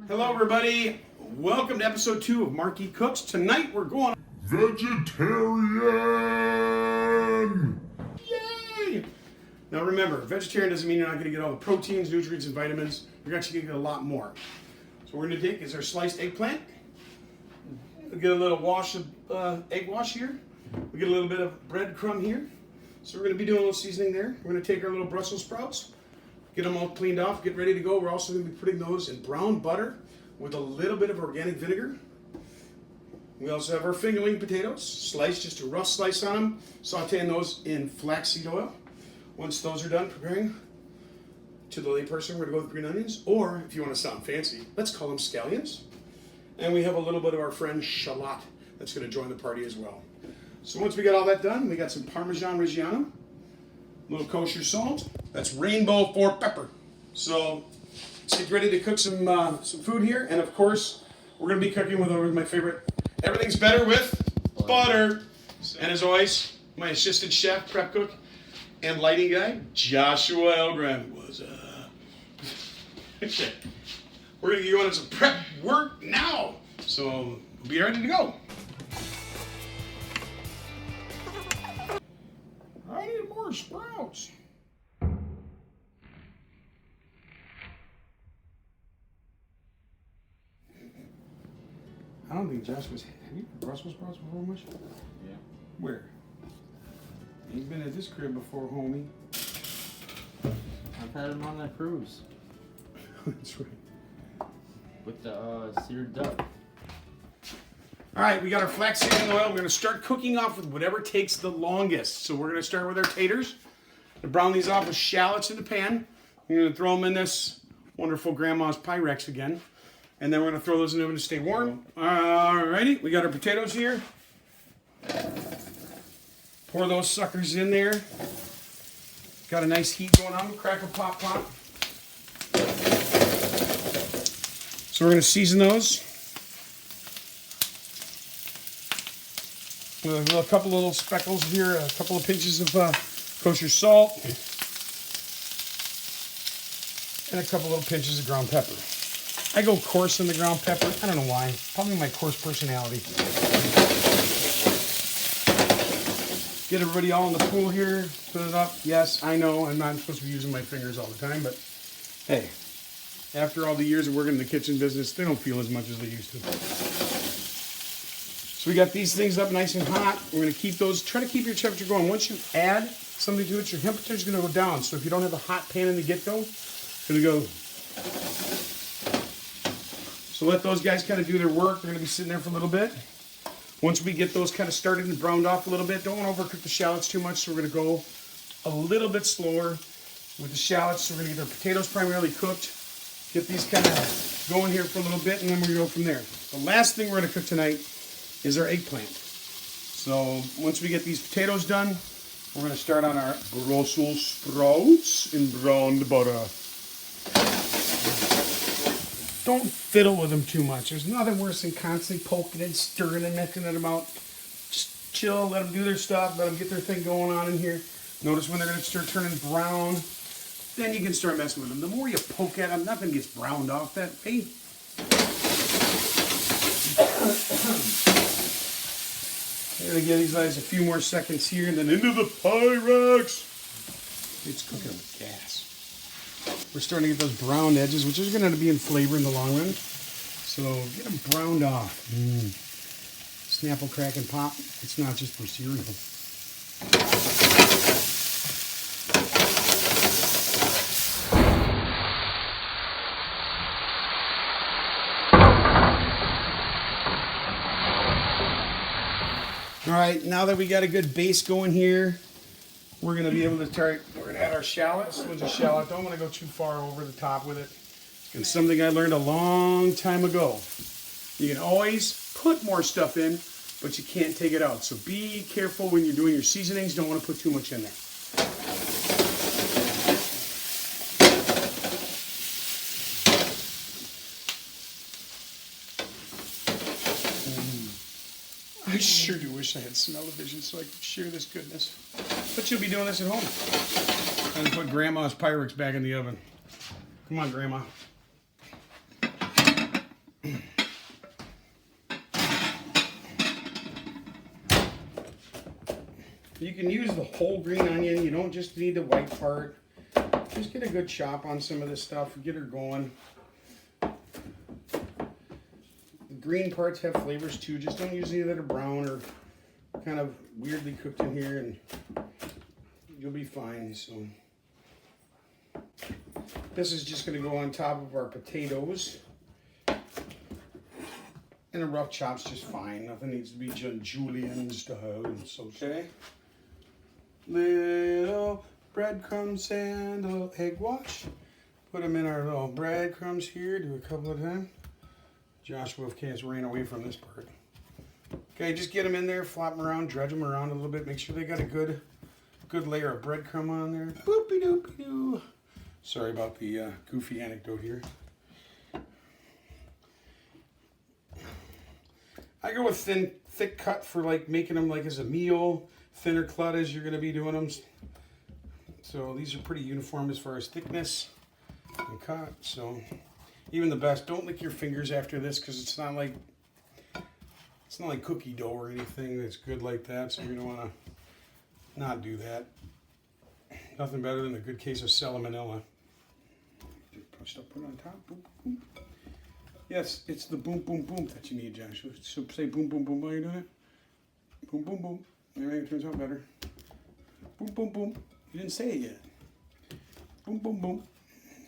Hello everybody, welcome to episode 2 of Marky Cooks. Tonight we're going vegetarian! Yay! Now remember, vegetarian doesn't mean you're not going to get all the proteins, nutrients, and vitamins. You're actually going to get a lot more. So what we're going to take is our sliced eggplant. We'll get a little wash of egg wash here. We'll get a little bit of breadcrumb here. So we're going to be doing a little seasoning there. We're going to take our little Brussels sprouts, get them all cleaned off, get ready to go. We're also going to be putting those in brown butter with a little bit of organic vinegar. We also have our fingerling potatoes, sliced, just a rough slice on them, sauteing those in flaxseed oil. Once those are done preparing, to the layperson, we're going to go with green onions, or if you want to sound fancy, let's call them scallions. And we have a little bit of our friend shallot that's going to join the party as well. So once we got all that done, we got some Parmesan Reggiano, a little kosher salt. That's rainbow 4 pepper. So let's get ready to cook some food here. And of course, we're going to be cooking with my favorite. Everything's better with butter. And as always, my assistant chef, prep cook, and lighting guy, Joshua Elgram. What's up? Okay. We're going to get you on some prep work now. So we'll be ready to go. I need more sprouts. I don't think Josh was. Have you had Brussels sprouts before, much? Yeah. Where? You've been at this crib before, homie. I've had them on that cruise That's right. with the seared duck. All right, we got our flaxseed oil. We're going to start cooking off with whatever takes the longest. So we're going to start with our taters. To brown these off with shallots in the pan. We're going to throw them in this wonderful grandma's Pyrex again. And then we're going to throw those in the oven to stay warm. All righty, we got our potatoes here. Pour those suckers in there. Got a nice heat going on. Crackle pop pop. So we're going to season those. With a couple of little speckles here, a couple of pinches of kosher salt, and a couple little pinches of ground pepper. I go coarse in the ground pepper. I don't know why. Probably my coarse personality. Get everybody all in the pool here. Put it up. Yes, I know I'm not supposed to be using my fingers all the time, but hey, after all the years of working in the kitchen business, they don't feel as much as they used to. So we got these things up nice and hot. We're going to keep those, try to keep your temperature going. Once you add something to it, your temperature is going to go down. So if you don't have a hot pan in the get-go, it's going to go. So let those guys kind of do their work. They're going to be sitting there for a little bit. Once we get those kind of started and browned off a little bit, don't want to overcook the shallots too much. So we're going to go a little bit slower with the shallots. So we're going to get our potatoes primarily cooked. Get these kind of going here for a little bit, and then we're going to go from there. The last thing we're going to cook tonight is our eggplant. So once we get these potatoes done, we're going to start on our Brussels sprouts in browned butter. Don't fiddle with them too much. There's nothing worse than constantly poking and stirring and messing it about. Just chill, let them do their stuff, let them get their thing going on in here. Notice when they're going to start turning brown, then you can start messing with them. The more you poke at them, nothing gets browned off that way. We're going to give these guys a few more seconds here and then into the Pyrex. It's cooking with gas. We're starting to get those browned edges, which is going to be in flavor in the long run. So get them browned off. Snapple, crack, and pop. It's not just for cereal. All right, now that we got a good base going here, we're going to be able to start, we're going to add our shallots. With the shallot, don't want to go too far over the top with it. It's something I learned a long time ago. You can always put more stuff in, but you can't take it out. So be careful when you're doing your seasonings. Don't want to put too much in there. I sure do wish I had smell-o-vision so I could share this goodness. But you'll be doing this at home. And put Grandma's Pyrex back in the oven. Come on, Grandma. You can use the whole green onion. You don't just need the white part. Just get a good chop on some of this stuff. Get her going. The green parts have flavors too. Just don't use any that are brown or kind of weirdly cooked in here, and you'll be fine. So this is just going to go on top of our potatoes. And a rough chop's just fine. Nothing needs to be julienne style. So okay. Little breadcrumbs and a little egg wash. Put them in our little breadcrumbs here. Do a couple of times. Joshua, of course, ran away from this part. Okay, just get them in there, flop them around, dredge them around a little bit. Make sure they got a good layer of breadcrumb on there. Boopy doopy doo. Sorry about the goofy anecdote here. I go with thick cut for like making them like as a meal. Thinner cut as you're going to be doing them. So these are pretty uniform as far as thickness and cut. So even the best, don't lick your fingers after this because it's not like cookie dough or anything that's good like that. So you're going to want to not do that. Nothing better than a good case of salmonella. Put it on top. Boom, boom. Yes, it's the boom, boom, boom that you need, Joshua. So say boom, boom, boom while you're doing it. Boom, boom, boom. There, it turns out better. Boom, boom, boom. You didn't say it yet. Boom, boom, boom.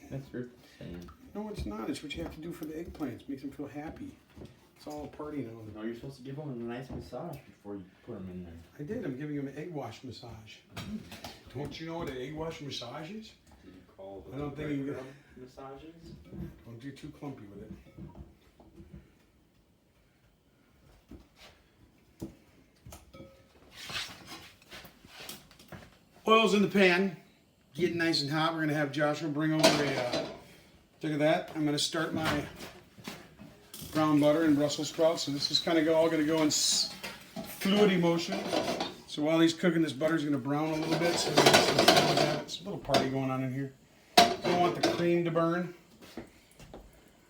That's your saying. No, it's not. It's what you have to do for the eggplants. Makes them feel happy. It's all a party now. No, you're supposed to give them a nice massage before you put them in there. I did. I'm giving them an egg wash massage. Don't you know what an egg wash massage is? I don't think you get massages. Don't do too clumpy with it. Oil's in the pan, getting nice and hot. We're gonna have Joshua bring over a. Look at that. I'm gonna start my brown butter and Brussels sprouts. So this is kind of all gonna go in fluid motion. So while he's cooking, this butter's gonna brown a little bit. So it's a little party going on in here. Don't want the cream to burn.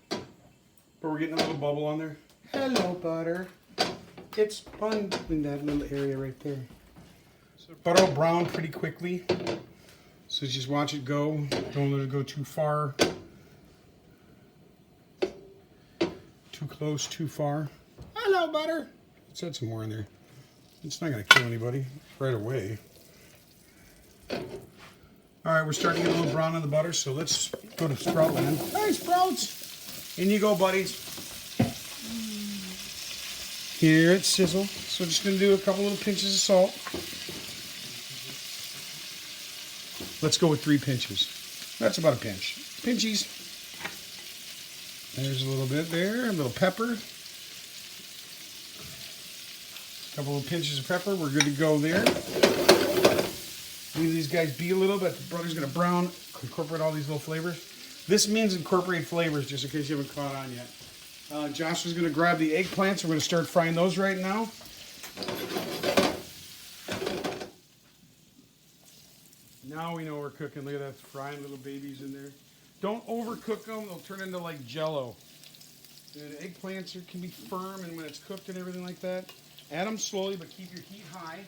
But we're getting a little bubble on there. Hello, butter. It's fun in that little area right there. So butter will brown pretty quickly. So just watch it go. Don't let it go too far. Too close, too far. Hello, butter. Let's add some more in there. It's not going to kill anybody right away. All right, we're starting to get a little brown on the butter, so let's go to sprout land. Hey, sprouts! In you go, buddies. Here it's sizzle. So just going to do a couple little pinches of salt. Let's go with 3 pinches. That's about a pinch. Pinchies. There's a little bit there, a little pepper. A couple of pinches of pepper. We're good to go there. Leave these guys be a little bit. The butter's going to brown. Incorporate all these little flavors. This means incorporate flavors, just in case you haven't caught on yet. Josh is going to grab the eggplants. We're going to start frying those right now. Now we know we're cooking. Look at that, frying little babies in there. Don't overcook them. They'll turn into like Jello. And eggplants can be firm, and when it's cooked and everything like that, add them slowly, but keep your heat high.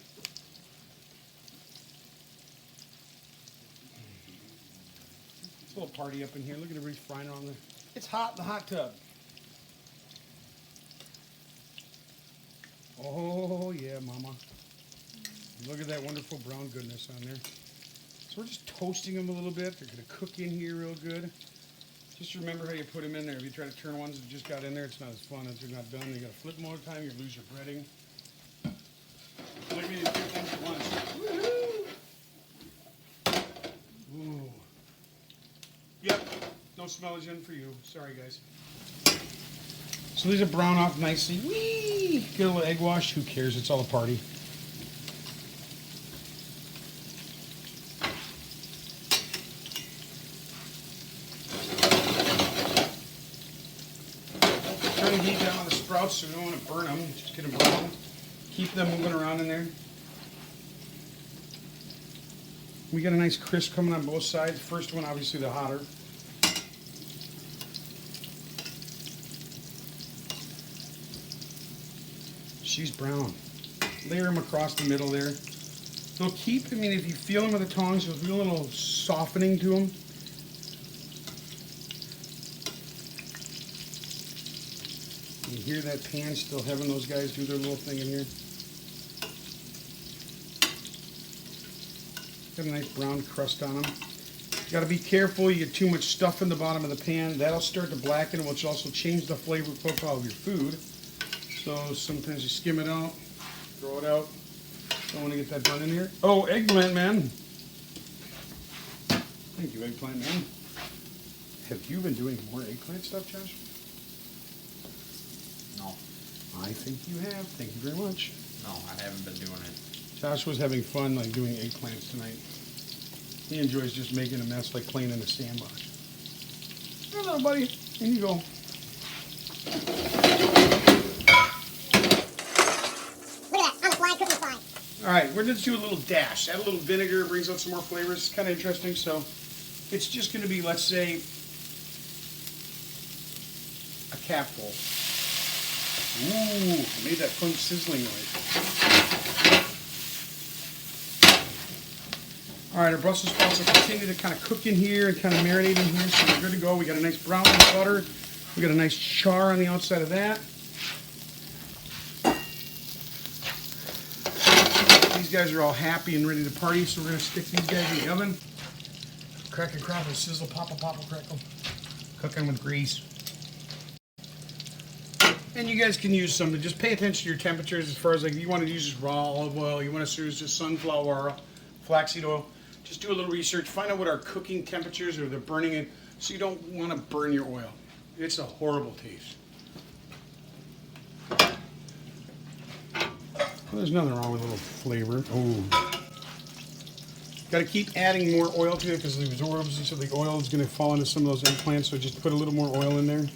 It's a little party up in here. Look at everybody frying on there. It's hot in the hot tub. Oh, yeah, mama. Look at that wonderful brown goodness on there. So we're just toasting them a little bit. They're going to cook in here real good. Just remember how you put them in there. If you try to turn ones that just got in there, it's not as fun as they're not done. You got to flip them all the time. You lose your breading. Look at me do 2 things at once. Woohoo! Ooh. Yep. No smell-o-gen for you. Sorry, guys. So these are brown off nicely. Whee! Get a little egg wash. Who cares? It's all a party. Turn the heat down on the sprouts so we don't want to burn them. Just get them brown. Keep them moving around in there. We got a nice crisp coming on both sides. First one, obviously, the hotter. She's brown. Layer them across the middle there. They'll keep, I mean, if you feel them with the tongs, there'll be a little softening to them. You hear that pan still having those guys do their little thing in here? Got a nice brown crust on them. You got to be careful. You get too much stuff in the bottom of the pan. That'll start to blacken, which also change the flavor profile of your food. So sometimes you skim it out, throw it out. Don't want to get that done in here. Oh, eggplant man. Thank you, eggplant man. Have you been doing more eggplant stuff, Josh? No. I think you have. Thank you very much. No, I haven't been doing it. Josh was having fun like doing eggplants tonight. He enjoys just making a mess like playing in a sandbox. Hello, buddy. In you go. All right, we're going to do a little dash. Add a little vinegar, brings out some more flavors. It's kind of interesting. So it's just going to be, let's say, a capful. Ooh, I made that fun sizzling noise. All right, our Brussels sprouts will continue to kind of cook in here and kind of marinate in here. So we're good to go. We got a nice brown butter. We got a nice char on the outside of that. These guys are all happy and ready to party, so we're going to stick these guys in the oven. Crackle, crackle, sizzle, pop, crackle. Cook them with grease. And you guys can use some, but just pay attention to your temperatures as far as like you want to use just raw olive oil, you want to use just sunflower oil, flaxseed oil. Just do a little research, find out what our cooking temperatures are, they're burning it, so you don't want to burn your oil. It's a horrible taste. Well, there's nothing wrong with a little flavor. Oh, got to keep adding more oil to it because the absorbs, so the oil is going to fall into some of those eggplants. So just put a little more oil in there.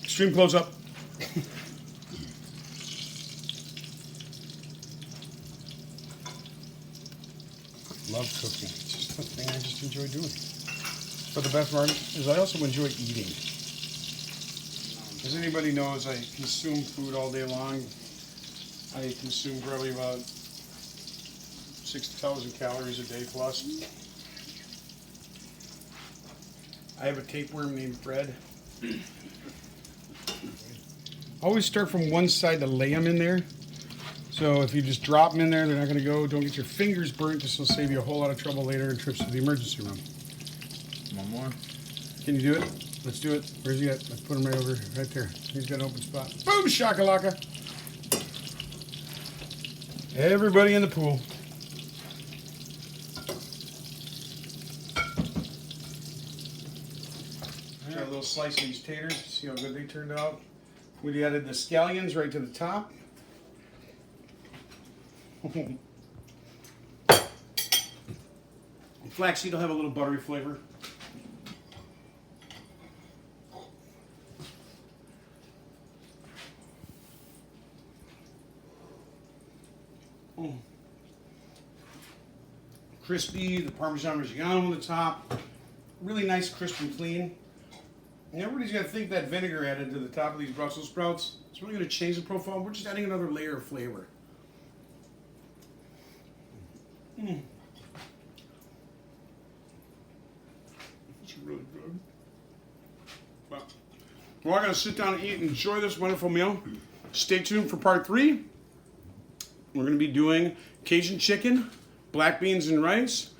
Extreme close up. Love cooking. It's just a thing I just enjoy doing. But the best part is I also enjoy eating. As anybody knows, I consume food all day long. I consume probably about 6,000 calories a day plus. I have a tapeworm named Fred. Always start from one side to lay them in there. So if you just drop them in there, they're not going to go. Don't get your fingers burnt. This will save you a whole lot of trouble later and trips to the emergency room. One more. Can you do it? Let's do it. Where's he at? Let's put him right over, right there. He's got an open spot. Boom, shakalaka. Everybody in the pool. Got a little slice of these taters. See how good they turned out. We added the scallions right to the top. Flaxseed will have a little buttery flavor. Crispy, the Parmesan Reggiano on the top. Really nice, crisp and clean. And everybody's got to think that vinegar added to the top of these Brussels sprouts. It's really going to change the profile. We're just adding another layer of flavor. It's really good. Well, we're all going to sit down and eat and enjoy this wonderful meal. Stay tuned for part 3. We're going to be doing Cajun chicken, black beans and rice,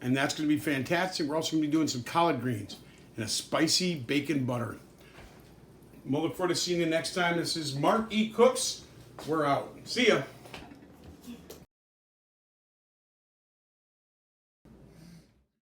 and that's going to be fantastic. We're also going to be doing some collard greens and a spicy bacon butter. We'll look forward to seeing you next time. This is Mark E. Cooks. We're out. See ya.